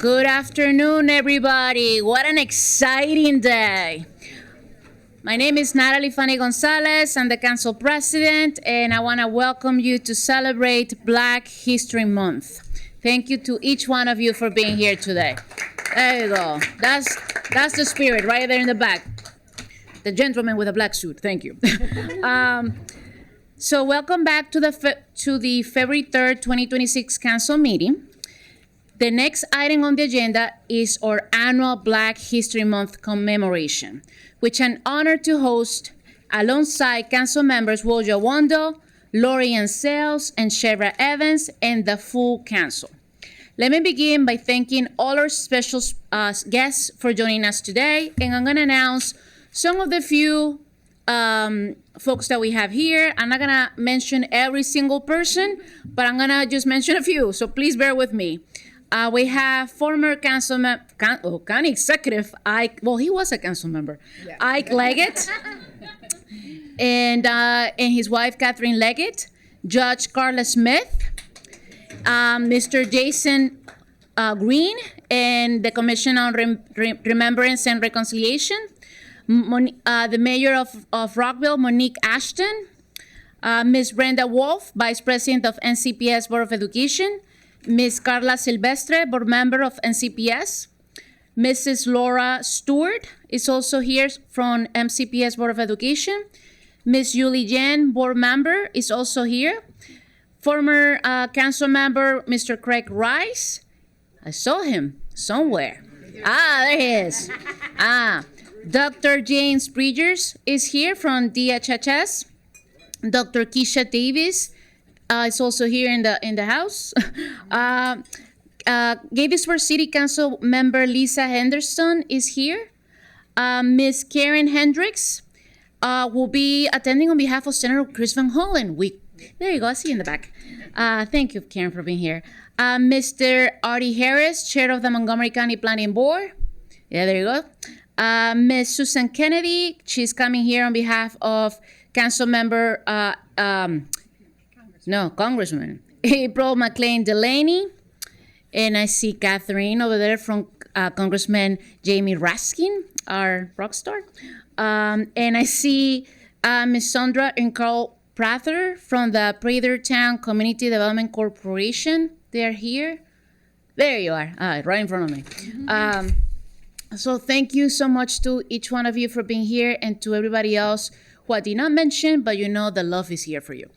Good afternoon, everybody. What an exciting day. My name is Natalie Fanny Gonzalez. I'm the council president, and I want to welcome you to celebrate Black History Month. Thank you to each one of you for being here today. There you go. That's the spirit right there in the back. The gentleman with a black suit. Thank you. So welcome back to the February 3rd, 2026 council meeting. The next item on the agenda is our annual Black History Month commemoration, which I'm honored to host alongside council members Wojo Wando, Lori Ann Sales, and Shevra Evans, and the full council. Let me begin by thanking all our special guests for joining us today, and I'm going to announce some of the few folks that we have here. I'm not going to mention every single person, but I'm going to just mention a few, so please bear with me. We have former county executive Ike, well, he was a council member, yeah. Ike Leggett, and his wife, Catherine Leggett, Judge Carla Smith, Mr. Jason Green, and the Commission on Remembrance and Reconciliation, the Mayor of Rockville, Monique Ashton, Ms. Brenda Wolf, Vice President of NCPS Board of Education, Ms. Carla Silvestre, board member of NCPS. Mrs. Laura Stewart is also here from MCPS Board of Education. Ms. Julie Jen, board member, is also here. Former council member, Mr. Craig Rice. I saw him somewhere. There he is. Dr. James Bridgers is here from DHHS. Dr. Keisha Davis is also here in the house. Gettysburg City Council member Lisa Henderson is here. Ms. Karen Hendricks will be attending on behalf of Senator Chris Van Hollen. There you go, I see you in the back. Thank you, Karen, for being here. Mr. Artie Harris, chair of the Montgomery County Planning Board. Yeah, there you go. Ms. Susan Kennedy, she's coming here on behalf of Council member Congressman April McLean Delaney. And I see Catherine over there from Congressman Jamie Raskin, our rock star. And I see Ms. Sandra and Carl Prather from the Prathertown Community Development Corporation. They're here. There you are, right in front of me. So thank you so much to each one of you for being here, and to everybody else who I did not mention, but you know the love is here for you.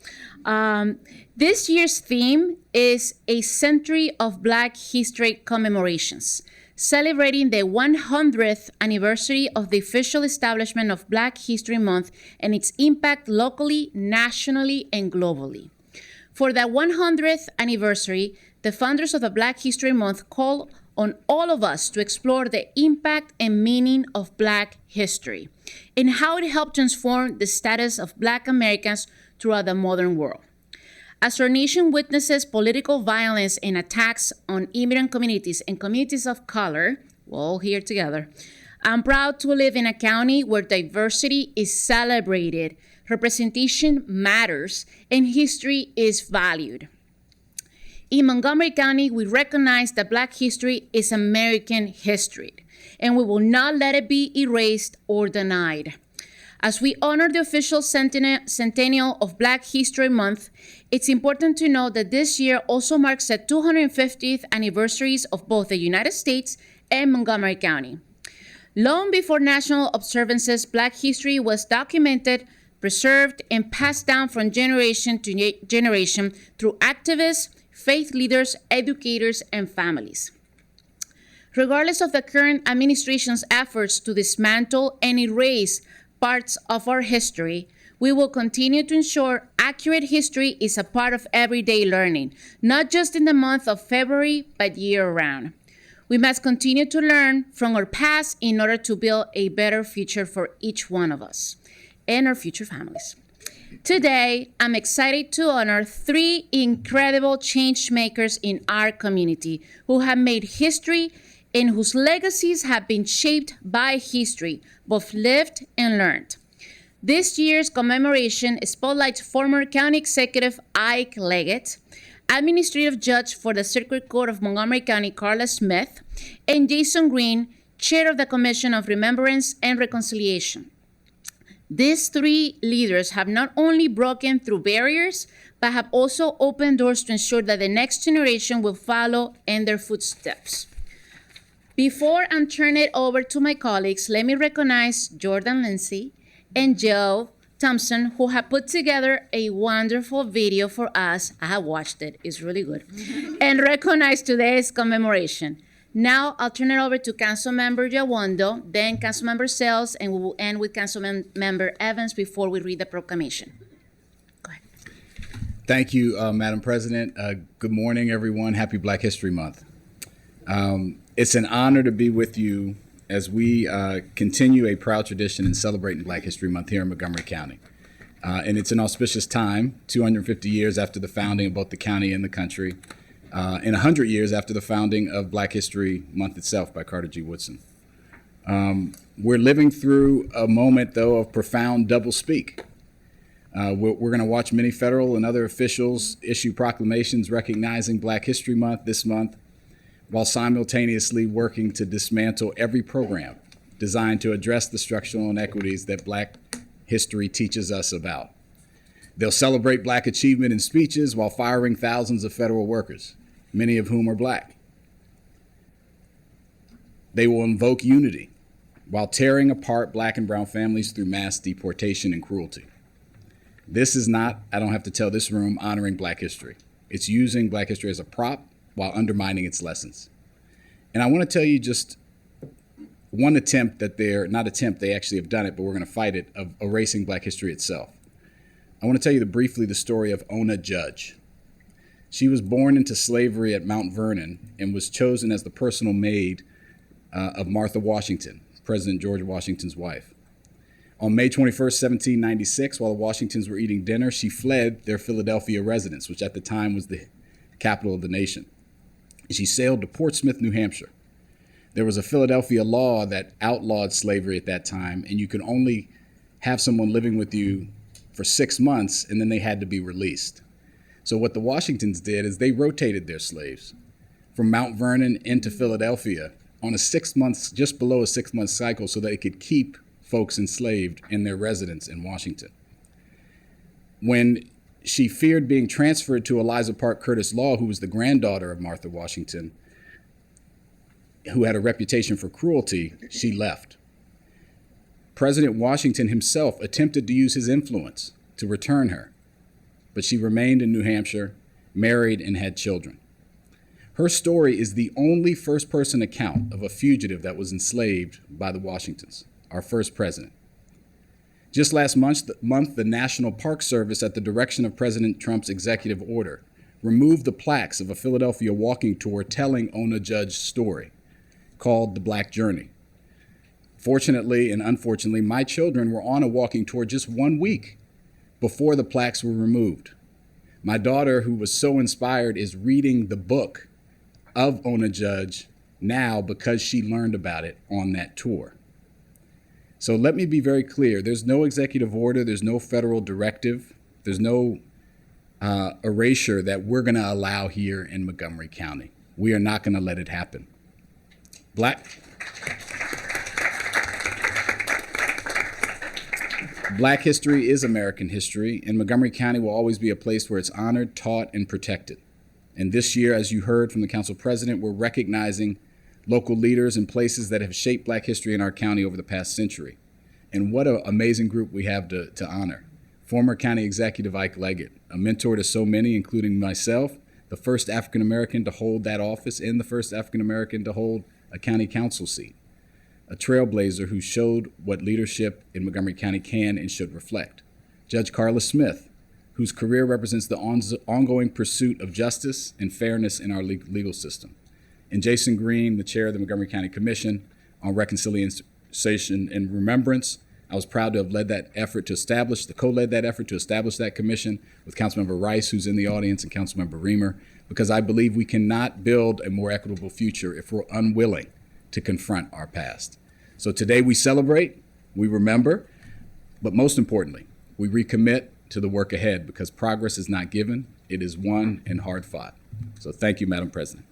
This year's theme is a century of Black history commemorations, celebrating the 100th anniversary of the official establishment of Black History Month and its impact locally, nationally, and globally. For the 100th anniversary, the founders of the Black History Month call on all of us to explore the impact and meaning of Black history and how it helped transform the status of Black Americans throughout the modern world. As our nation witnesses political violence and attacks on immigrant communities and communities of color, we're all here together, I'm proud to live in a county where diversity is celebrated, representation matters, and history is valued. In Montgomery County, we recognize that Black history is American history, and we will not let it be erased or denied. As we honor the official centennial of Black History Month, it's important to note that this year also marks the 250th anniversaries of both the United States and Montgomery County. Long before national observances, Black history was documented, preserved, and passed down from generation to generation through activists, faith leaders, educators, and families. Regardless of the current administration's efforts to dismantle and erase parts of our history, we will continue to ensure accurate history is a part of everyday learning, not just in the month of February, but year-round. We must continue to learn from our past in order to build a better future for each one of us and our future families. Today, I'm excited to honor 3 incredible change makers in our community who have made history and whose legacies have been shaped by history, both lived and learned. This year's commemoration spotlights former County Executive Ike Leggett, Administrative Judge for the Circuit Court of Montgomery County, Carla Smith, and Jason Green, Chair of the Commission of Remembrance and Reconciliation. These three leaders have not only broken through barriers, but have also opened doors to ensure that the next generation will follow in their footsteps. Before I turn it over to my colleagues, let me recognize Jordan Lindsay and Joe Thompson, who have put together a wonderful video for us. I have watched it, it's really good, and recognize today's commemoration. Now I'll turn it over to Councilmember Yawondo, then Councilmember Sells, and we will end with Councilmember Evans before we read the proclamation. Go ahead. Thank you, Madam President. Good morning, everyone. Happy Black History Month. It's an honor to be with you as we continue a proud tradition in celebrating Black History Month here in Montgomery County. And it's an auspicious time, 250 years after the founding of both the county and the country, and 100 years after the founding of Black History Month itself by Carter G. Woodson. We're living through a moment, though, of profound doublespeak. We're going to watch many federal and other officials issue proclamations recognizing Black History Month this month, while simultaneously working to dismantle every program designed to address the structural inequities that Black history teaches us about. They'll celebrate Black achievement in speeches while firing thousands of federal workers, many of whom are Black. They will invoke unity while tearing apart Black and brown families through mass deportation and cruelty. This is not, I don't have to tell this room, honoring Black history. It's using Black history as a prop while undermining its lessons. And I want to tell you just one attempt that they actually have done it, but we're going to fight it, of erasing Black history itself. I want to tell you briefly the story of Ona Judge. She was born into slavery at Mount Vernon and was chosen as the personal maid of Martha Washington, President George Washington's wife. On May 21st, 1796, while the Washingtons were eating dinner, she fled their Philadelphia residence, which at the time was the capital of the nation. She sailed to Portsmouth, New Hampshire. There was a Philadelphia law that outlawed slavery at that time, and you could only have someone living with you for 6 months, and then they had to be released. So what the Washingtons did is they rotated their slaves from Mount Vernon into Philadelphia on a 6 months, just below a 6 month cycle, so they could keep folks enslaved in their residence in Washington. When she feared being transferred to Eliza Park Curtis Law, who was the granddaughter of Martha Washington, who had a reputation for cruelty, she left. President Washington himself attempted to use his influence to return her, but she remained in New Hampshire, married, and had children. Her story is the only first-person account of a fugitive that was enslaved by the Washingtons, our first president. Just last month, the National Park Service, at the direction of President Trump's executive order, removed the plaques of a Philadelphia walking tour telling Ona Judge's story, called The Black Journey. Fortunately and unfortunately, my children were on a walking tour just 1 week before the plaques were removed. My daughter, who was so inspired, is reading the book of Ona Judge now because she learned about it on that tour. So let me be very clear. There's no executive order. There's no federal directive. There's no erasure that we're going to allow here in Montgomery County. We are not going to let it happen. Black history is American history, and Montgomery County will always be a place where it's honored, taught, and protected. And this year, as you heard from the council president, we're recognizing local leaders and places that have shaped Black history in our county over the past century. And what an amazing group we have to honor. Former County Executive Ike Leggett, a mentor to so many, including myself, the first African-American to hold that office and the first African-American to hold a county council seat. A trailblazer who showed what leadership in Montgomery County can and should reflect. Judge Carla Smith, whose career represents the ongoing pursuit of justice and fairness in our legal system. And Jason Green, the chair of the Montgomery County Commission on Reconciliation and Remembrance. I was proud to have co-led that effort to establish that commission with Councilmember Rice, who's in the audience, and Councilmember Reamer, because I believe we cannot build a more equitable future if we're unwilling to confront our past. So today we celebrate, we remember, but most importantly, we recommit to the work ahead, because progress is not given, it is won and hard fought. So thank you, Madam President.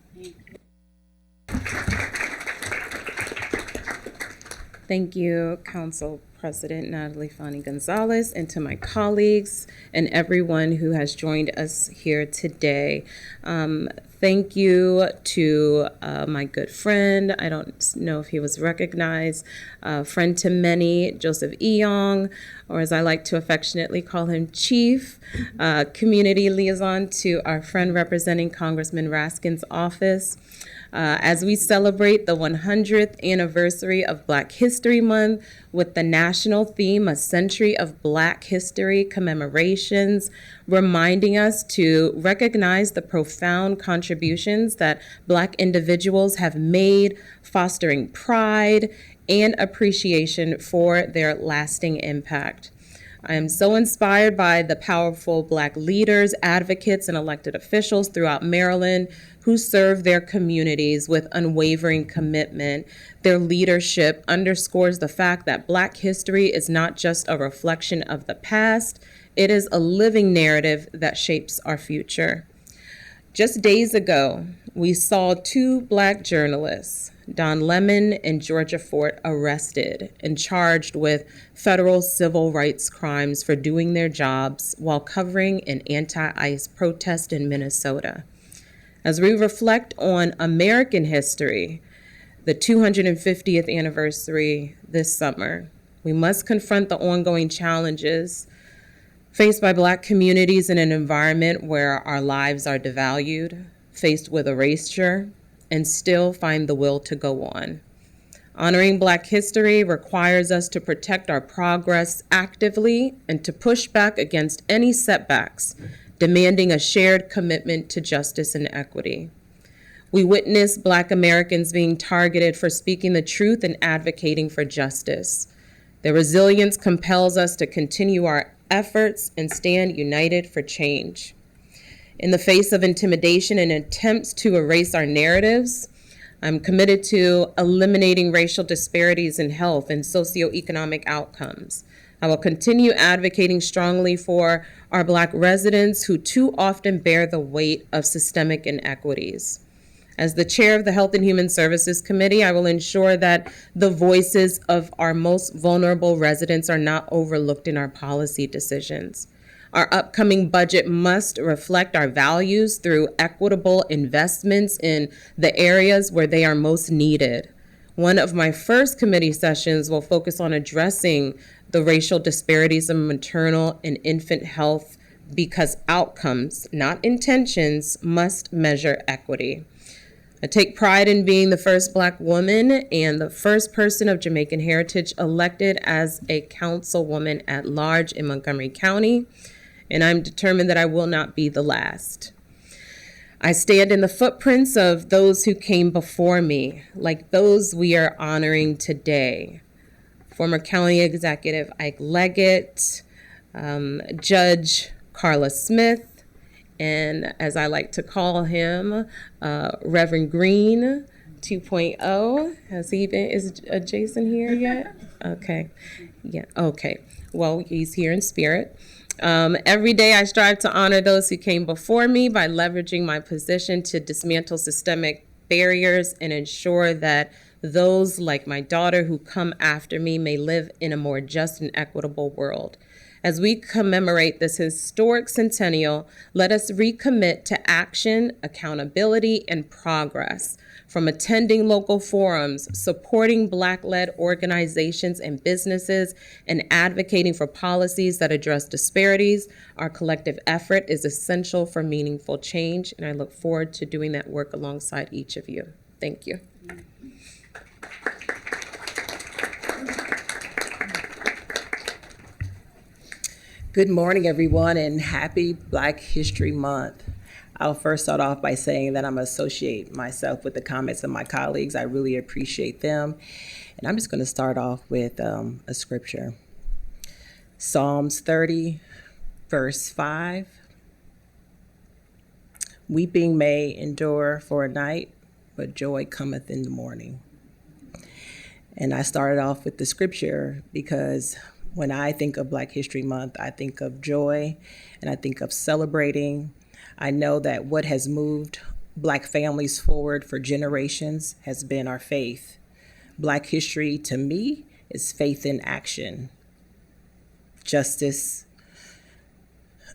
Thank you, Council President Natalie Fani Gonzalez, and to my colleagues and everyone who has joined us here today. Thank you to my good friend, I don't know if he was recognized, friend to many, Joseph Eong, or as I like to affectionately call him, Chief, community liaison to our friend representing Congressman Raskin's office. As we celebrate the 100th anniversary of Black History Month with the national theme, A Century of Black History commemorations, reminding us to recognize the profound contributions that Black individuals have made, fostering pride and appreciation for their lasting impact. I am so inspired by the powerful Black leaders, advocates, and elected officials throughout Maryland who serve their communities with unwavering commitment. Their leadership underscores the fact that Black history is not just a reflection of the past, it is a living narrative that shapes our future. Just days ago, we saw two Black journalists, Don Lemon and Georgia Fort, arrested and charged with federal civil rights crimes for doing their jobs while covering an anti-ICE protest in Minnesota. As we reflect on American history, the 250th anniversary this summer, we must confront the ongoing challenges faced by Black communities in an environment where our lives are devalued, faced with erasure, and still find the will to go on. Honoring Black history requires us to protect our progress actively and to push back against any setbacks, demanding a shared commitment to justice and equity. We witness Black Americans being targeted for speaking the truth and advocating for justice. Their resilience compels us to continue our efforts and stand united for change. In the face of intimidation and attempts to erase our narratives, I'm committed to eliminating racial disparities in health and socioeconomic outcomes. I will continue advocating strongly for our Black residents who too often bear the weight of systemic inequities. As the chair of the Health and Human Services Committee, I will ensure that the voices of our most vulnerable residents are not overlooked in our policy decisions. Our upcoming budget must reflect our values through equitable investments in the areas where they are most needed. One of my first committee sessions will focus on addressing the racial disparities in maternal and infant health because outcomes, not intentions, must measure equity. I take pride in being the first Black woman and the first person of Jamaican heritage elected as a councilwoman at large in Montgomery County, and I'm determined that I will not be the last. I stand in the footprints of those who came before me, like those we are honoring today. Former County Executive Ike Leggett, Judge Carla Smith, and as I like to call him, Reverend Green 2.0. Is Jason here yet? Okay, yeah, okay. Well, he's here in spirit. Every day I strive to honor those who came before me by leveraging my position to dismantle systemic barriers and ensure that those like my daughter who come after me may live in a more just and equitable world. As we commemorate this historic centennial, let us recommit to action, accountability, and progress. From attending local forums, supporting Black-led organizations and businesses, and advocating for policies that address disparities, our collective effort is essential for meaningful change, and I look forward to doing that work alongside each of you. Thank you. Good morning, everyone, and happy Black History Month. I'll first start off by saying that I'm associate myself with the comments of my colleagues. I really appreciate them. And I'm just going to start off with a scripture. Psalms 30, verse 5. Weeping may endure for a night, but joy cometh in the morning. And I started off with the scripture because When I think of Black History Month, I think of joy and I think of celebrating. I know that what has moved Black families forward for generations has been our faith. Black history, to me, is faith in action. Justice,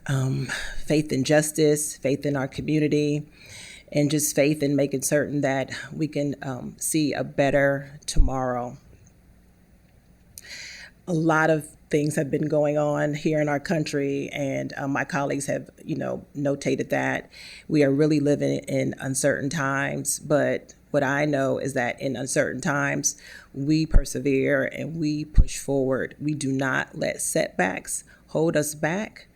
faith in justice, faith in our community, and just faith in making certain that we can see a better tomorrow. A lot of things have been going on here in our country, and my colleagues have, notated that we are really living in uncertain times. But what I know is that in uncertain times, we persevere and we push forward. We do not let setbacks hold us back.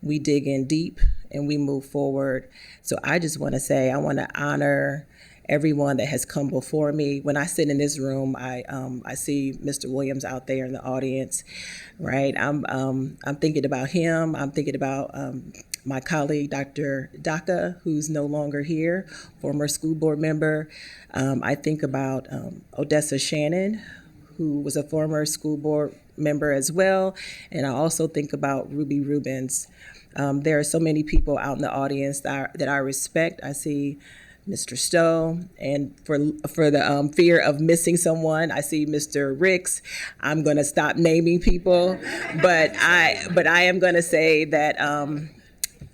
We dig in deep and we move forward. So I just want to say, I want to honor everyone that has come before me. When I sit in this room, I see Mr. Williams out there in the audience, right? I'm thinking about him. I'm thinking about my colleague, Dr. Daka, who's no longer here, former school board member. I think about Odessa Shannon, who was a former school board member as well. And I also think about Ruby Rubens. There are so many people out in the audience that I respect. I see Mr. Stowe, and for the fear of missing someone, I see Mr. Ricks. I'm going to stop naming people, but I am going to say that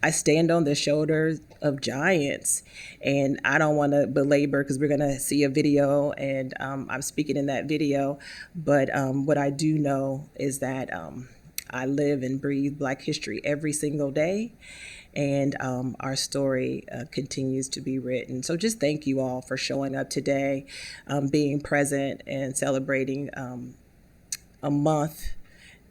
I stand on the shoulders of giants, and I don't want to belabor because we're going to see a video, and I'm speaking in that video. But what I do know is that I live and breathe Black history every single day. And our story continues to be written. So just thank you all for showing up today, being present and celebrating a month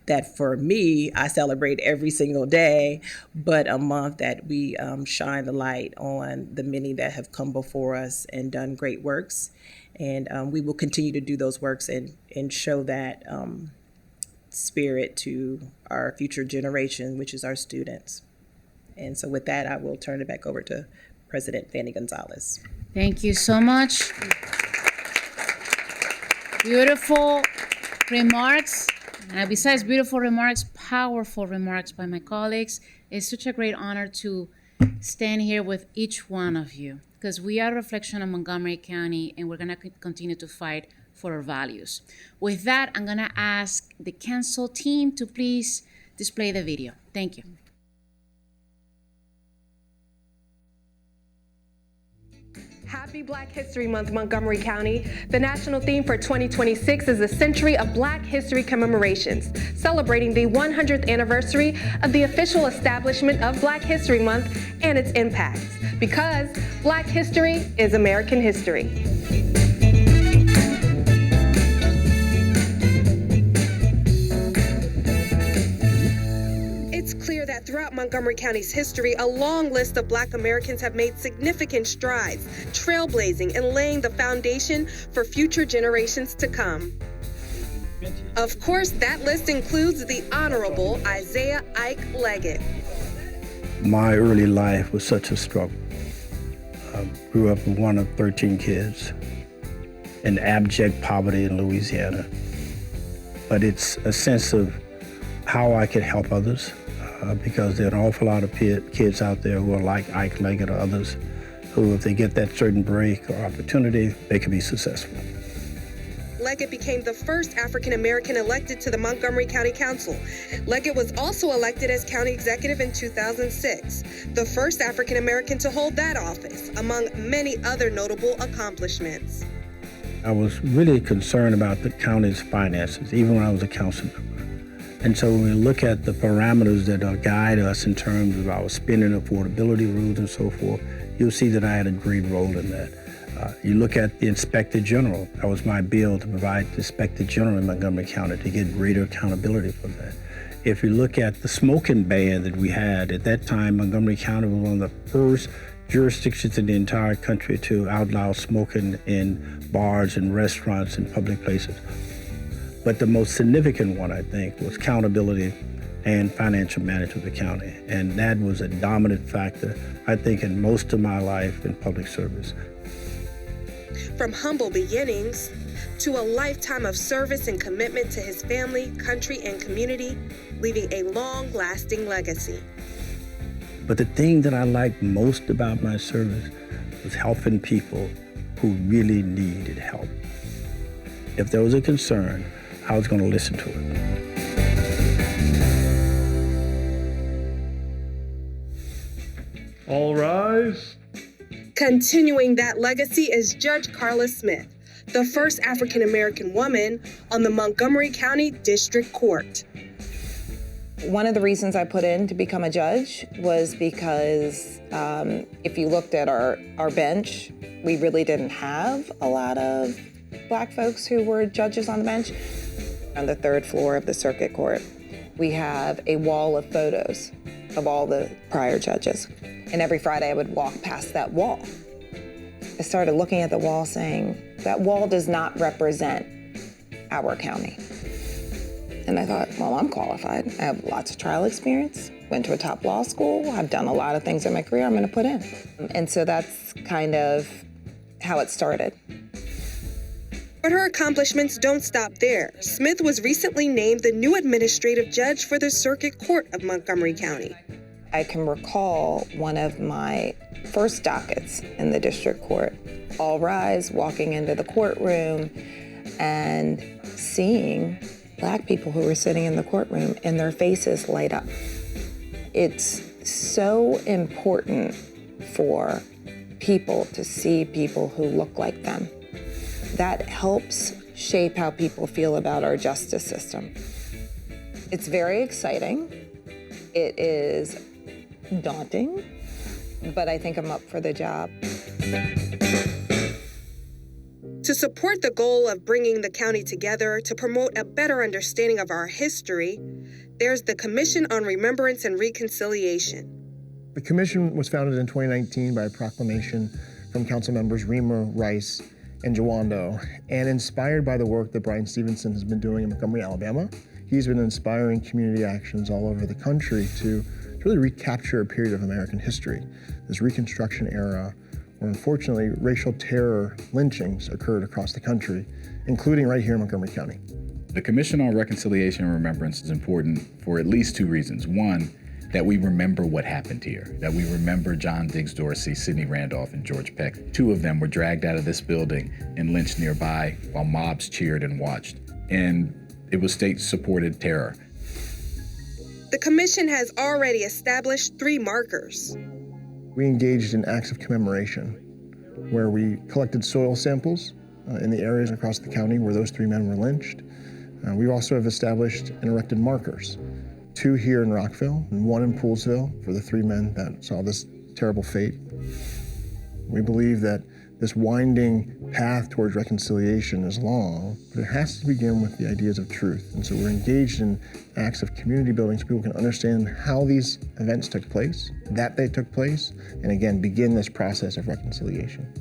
that for me, I celebrate every single day, but a month that we shine the light on the many that have come before us and done great works. And we will continue to do those works and show that spirit to our future generation, which is our students. And so with that, I will turn it back over to President Fanny Gonzalez. Thank you so much. Beautiful remarks. And besides beautiful remarks, powerful remarks by my colleagues. It's such a great honor to stand here with each one of you, because we are a reflection of Montgomery County, and we're going to continue to fight for our values. With that, I'm going to ask the council team to please display the video. Thank you. Happy Black History Month, Montgomery County. The national theme for 2026 is the Century of Black History Commemorations, celebrating the 100th anniversary of the official establishment of Black History Month and its impacts, because Black history is American history. It's clear that throughout Montgomery County's history, a long list of Black Americans have made significant strides, trailblazing and laying the foundation for future generations to come. Of course, that list includes the Honorable Isaiah Ike Leggett. My early life was such a struggle. I grew up with one of 13 kids in abject poverty in Louisiana. But it's a sense of how I could help others. Because there are an awful lot of kids out there who are like Ike Leggett or others who, if they get that certain break or opportunity, they can be successful. Leggett became the first African American elected to the Montgomery County Council. Leggett was also elected as county executive in 2006, the first African American to hold that office, among many other notable accomplishments. I was really concerned about the county's finances, even when I was a council member. And so when we look at the parameters that guide us in terms of our spending affordability rules and so forth, you'll see that I had a great role in that. You look at the Inspector General. That was my bill to provide the Inspector General in Montgomery County to get greater accountability for that. If you look at the smoking ban that we had, at that time, Montgomery County was one of the first jurisdictions in the entire country to outlaw smoking in bars and restaurants and public places. But the most significant one, I think, was accountability and financial management of the county. And that was a dominant factor, I think, in most of my life in public service. From humble beginnings to a lifetime of service and commitment to his family, country, and community, leaving a long-lasting legacy. But the thing that I liked most about my service was helping people who really needed help. If there was a concern, I was going to listen to it. All rise. Continuing that legacy is Judge Carla Smith, the first African-American woman on the Montgomery County District Court. One of the reasons I put in to become a judge was because if you looked at our bench, we really didn't have a lot of Black folks who were judges on the bench. On the third floor of the circuit court, we have a wall of photos of all the prior judges. And every Friday I would walk past that wall. I started looking at the wall saying, that wall does not represent our county. And I thought, well, I'm qualified. I have lots of trial experience, went to a top law school. I've done a lot of things in my career I'm gonna put in. And so that's kind of how it started. But her accomplishments don't stop there. Smith was recently named the new administrative judge for the Circuit Court of Montgomery County. I can recall one of my first dockets in the district court. All rise, walking into the courtroom and seeing Black people who were sitting in the courtroom and their faces light up. It's so important for people to see people who look like them. That helps shape how people feel about our justice system. It's very exciting. It is daunting, but I think I'm up for the job. To support the goal of bringing the county together to promote a better understanding of our history, there's the Commission on Remembrance and Reconciliation. The commission was founded in 2019 by a proclamation from council members Reamer, Rice, and Jawando, and inspired by the work that Brian Stevenson has been doing in Montgomery, Alabama. He's been inspiring community actions all over the country to really recapture a period of American history, this Reconstruction era, where unfortunately racial terror lynchings occurred across the country, including right here in Montgomery County. The Commission on Reconciliation and Remembrance is important for at least two reasons. One, that we remember what happened here, that we remember John Diggs Dorsey, Sidney Randolph, and George Peck. Two of them were dragged out of this building and lynched nearby while mobs cheered and watched. And it was state-supported terror. The commission has already established 3 markers. We engaged in acts of commemoration, where we collected soil samples in the areas across the county where those 3 men were lynched. We also have established and erected markers, 2 here in Rockville and 1 in Poolesville for the 3 men that saw this terrible fate. We believe that this winding path towards reconciliation is long, but it has to begin with the ideas of truth. And so we're engaged in acts of community building so people can understand how these events took place, that they took place, and again, begin this process of reconciliation.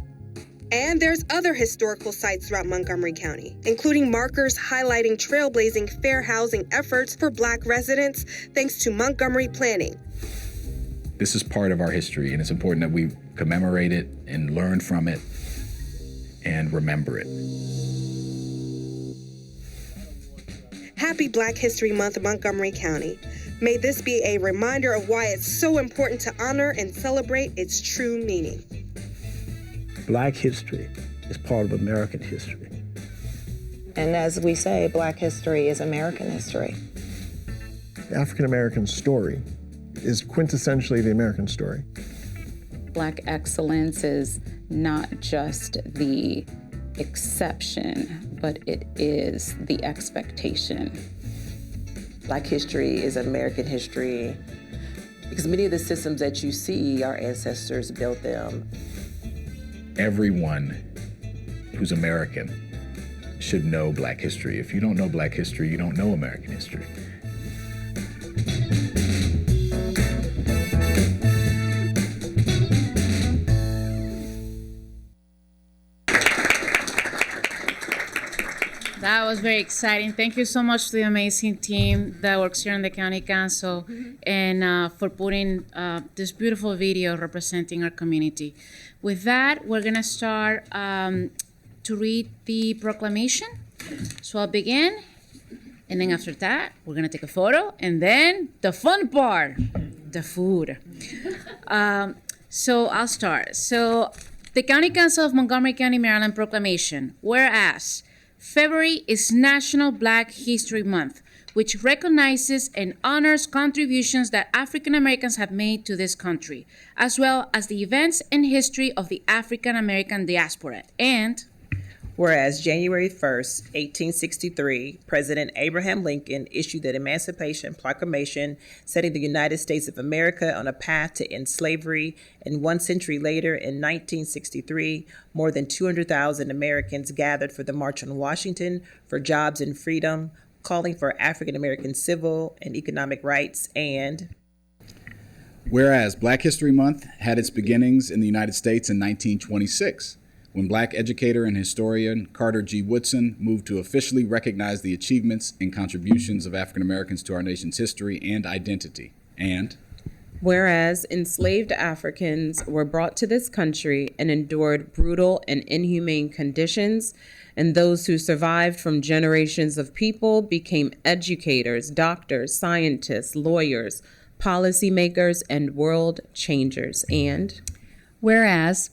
And there's other historical sites throughout Montgomery County, including markers highlighting trailblazing fair housing efforts for Black residents thanks to Montgomery planning. This is part of our history, and it's important that we commemorate it and learn from it and remember it. Happy Black History Month, Montgomery County. May this be a reminder of why it's so important to honor and celebrate its true meaning. Black history is part of American history. And as we say, Black history is American history. The African American story is quintessentially the American story. Black excellence is not just the exception, but it is the expectation. Black history is American history because many of the systems that you see, our ancestors built them. Everyone who's American should know Black history. If you don't know Black history, you don't know American history. That was very exciting. Thank you so much to the amazing team that works here in the County Council and for putting this beautiful video representing our community. With that, we're gonna start to read the proclamation. So I'll begin, and then after that, we're gonna take a photo, and then the fun part, the food. So I'll start. So the County Council of Montgomery County, Maryland proclamation. Whereas February is National Black History Month, which recognizes and honors contributions that African Americans have made to this country, as well as the events and history of the African American diaspora. And whereas January 1st, 1863, President Abraham Lincoln issued the Emancipation Proclamation, setting the United States of America on a path to end slavery, and 1 century later, in 1963, more than 200,000 Americans gathered for the March on Washington for Jobs and Freedom, calling for African American civil and economic rights. And whereas Black History Month had its beginnings in the United States in 1926, when Black educator and historian Carter G. Woodson moved to officially recognize the achievements and contributions of African Americans to our nation's history and identity. And whereas enslaved Africans were brought to this country and endured brutal and inhumane conditions, and those who survived from generations of people became educators, doctors, scientists, lawyers, policymakers, and world changers. And whereas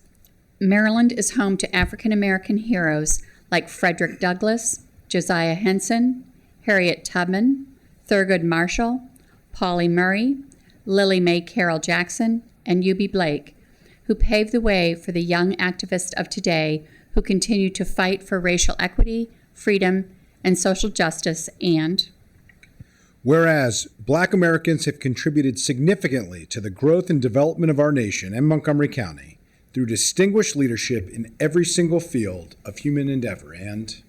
Maryland is home to African American heroes like Frederick Douglass, Josiah Henson, Harriet Tubman, Thurgood Marshall, Pauli Murray, Lily Mae Carroll Jackson, and Eubie Blake, who paved the way for the young activists of today who continue to fight for racial equity, freedom, and social justice. And whereas Black Americans have contributed significantly to the growth and development of our nation and Montgomery County through distinguished leadership in every single field of human endeavor. And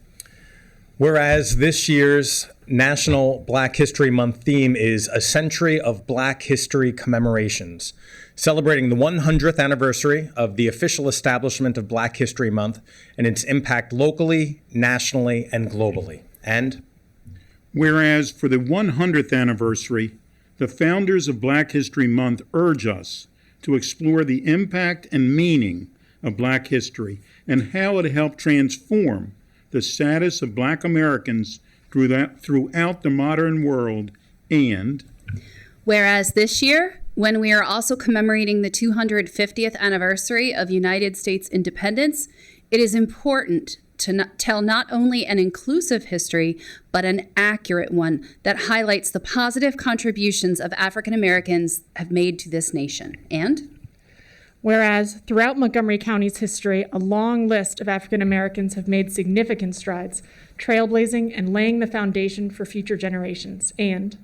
whereas this year's National Black History Month theme is A Century of Black History Commemorations, celebrating the 100th anniversary of the official establishment of Black History Month and its impact locally, nationally, and globally. And whereas for the 100th anniversary, the founders of Black History Month urge us to explore the impact and meaning of Black history and how it helped transform the status of Black Americans throughout the modern world. And whereas this year, when we are also commemorating the 250th anniversary of United States independence, it is important to tell not only an inclusive history, but an accurate one that highlights the positive contributions of African Americans have made to this nation. And whereas throughout Montgomery County's history, a long list of African Americans have made significant strides, trailblazing and laying the foundation for future generations. And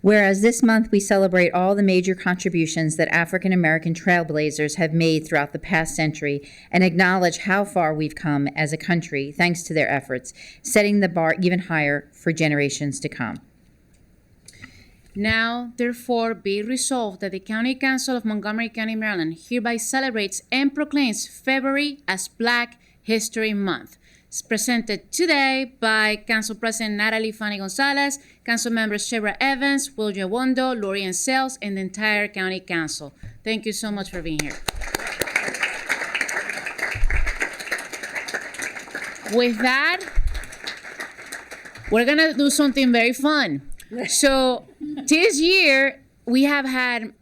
whereas this month we celebrate all the major contributions that African American trailblazers have made throughout the past century and acknowledge how far we've come as a country thanks to their efforts, setting the bar even higher for generations to come. Now, therefore, be it resolved that the County Council of Montgomery County, Maryland hereby celebrates and proclaims February as Black History Month. It's presented today by Council President Natalie Fanny Gonzalez, Council Members Shebra Evans, Will Wondo, Lori Ann Sales, and the entire County Council. Thank you so much for being here. With that, we're gonna do something very fun. So this year we have had,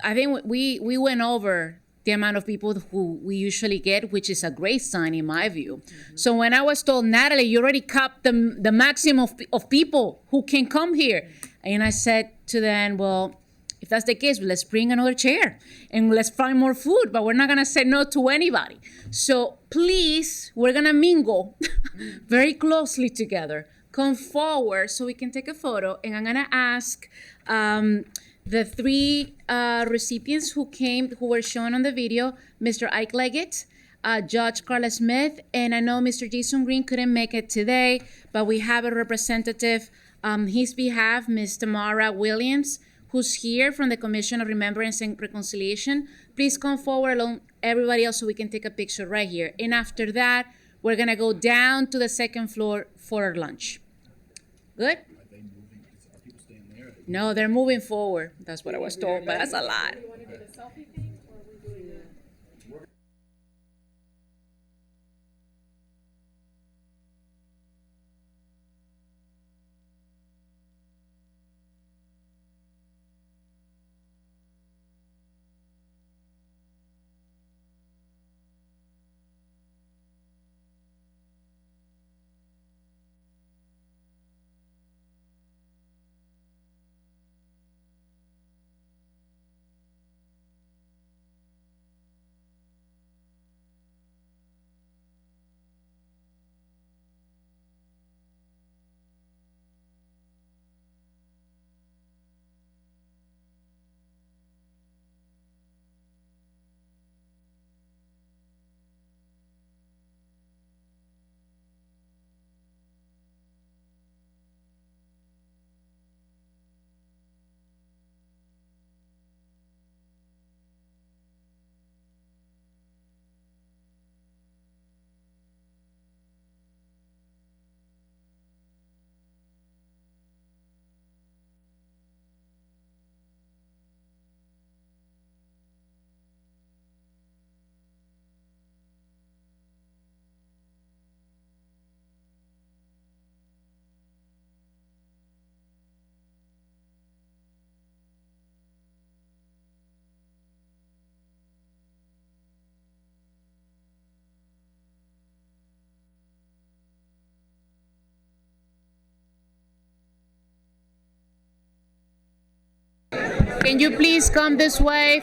I think we went over the amount of people who we usually get, which is a great sign in my view. So when I was told, Natalie, you already capped the maximum of people who can come here. And I said to them, well, if that's the case, let's bring another chair and let's find more food, but we're not gonna say no to anybody. So please, we're gonna mingle very closely together. Come forward so we can take a photo, and I'm gonna ask the three recipients who were shown on the video, Mr. Ike Leggett, Judge Carla Smith, and I know Mr. Jason Green couldn't make it today, but we have a representative on his behalf, Ms. Tamara Williams, who's here from the Commission of Remembrance and Reconciliation. Please come forward along everybody else so we can take a picture right here. And after that, we're gonna go down to the second floor for our lunch. Good? No, they're moving forward. That's what I was told, but that's a lot. Can you please come this way?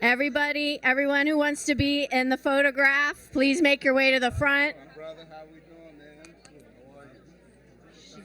Everyone who wants to be in the photograph, please make your way to the front. Brother, how we doing, man? How are you?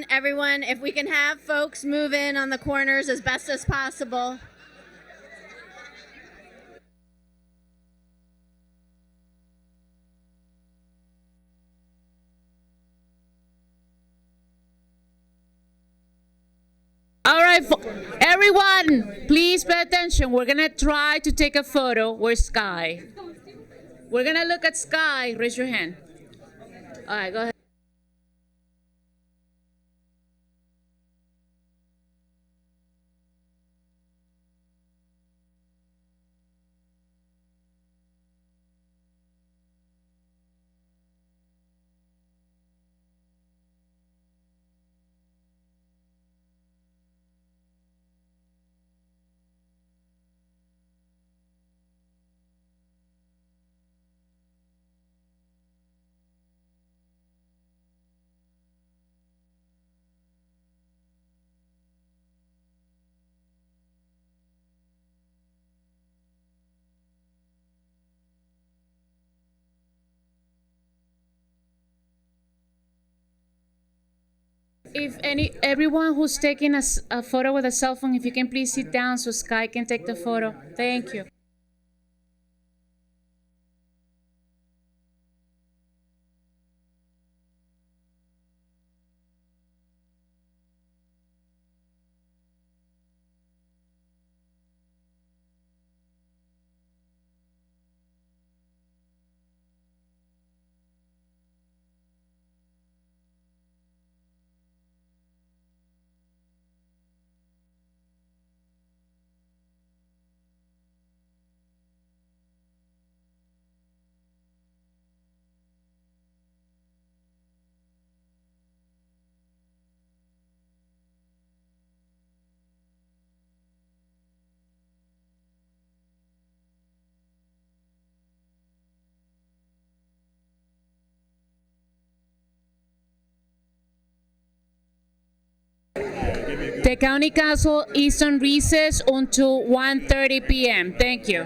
Everyone, if we can have folks move in on the corners as best as possible. All right, everyone, please pay attention. We're gonna try to take a photo with Sky. We're gonna look at Sky. Raise your hand. All right, go ahead. If everyone who's taking a photo with a cell phone, if you can please sit down so Sky can take the photo. Thank you. The County Council is on recess until 1:30 p.m. Thank you.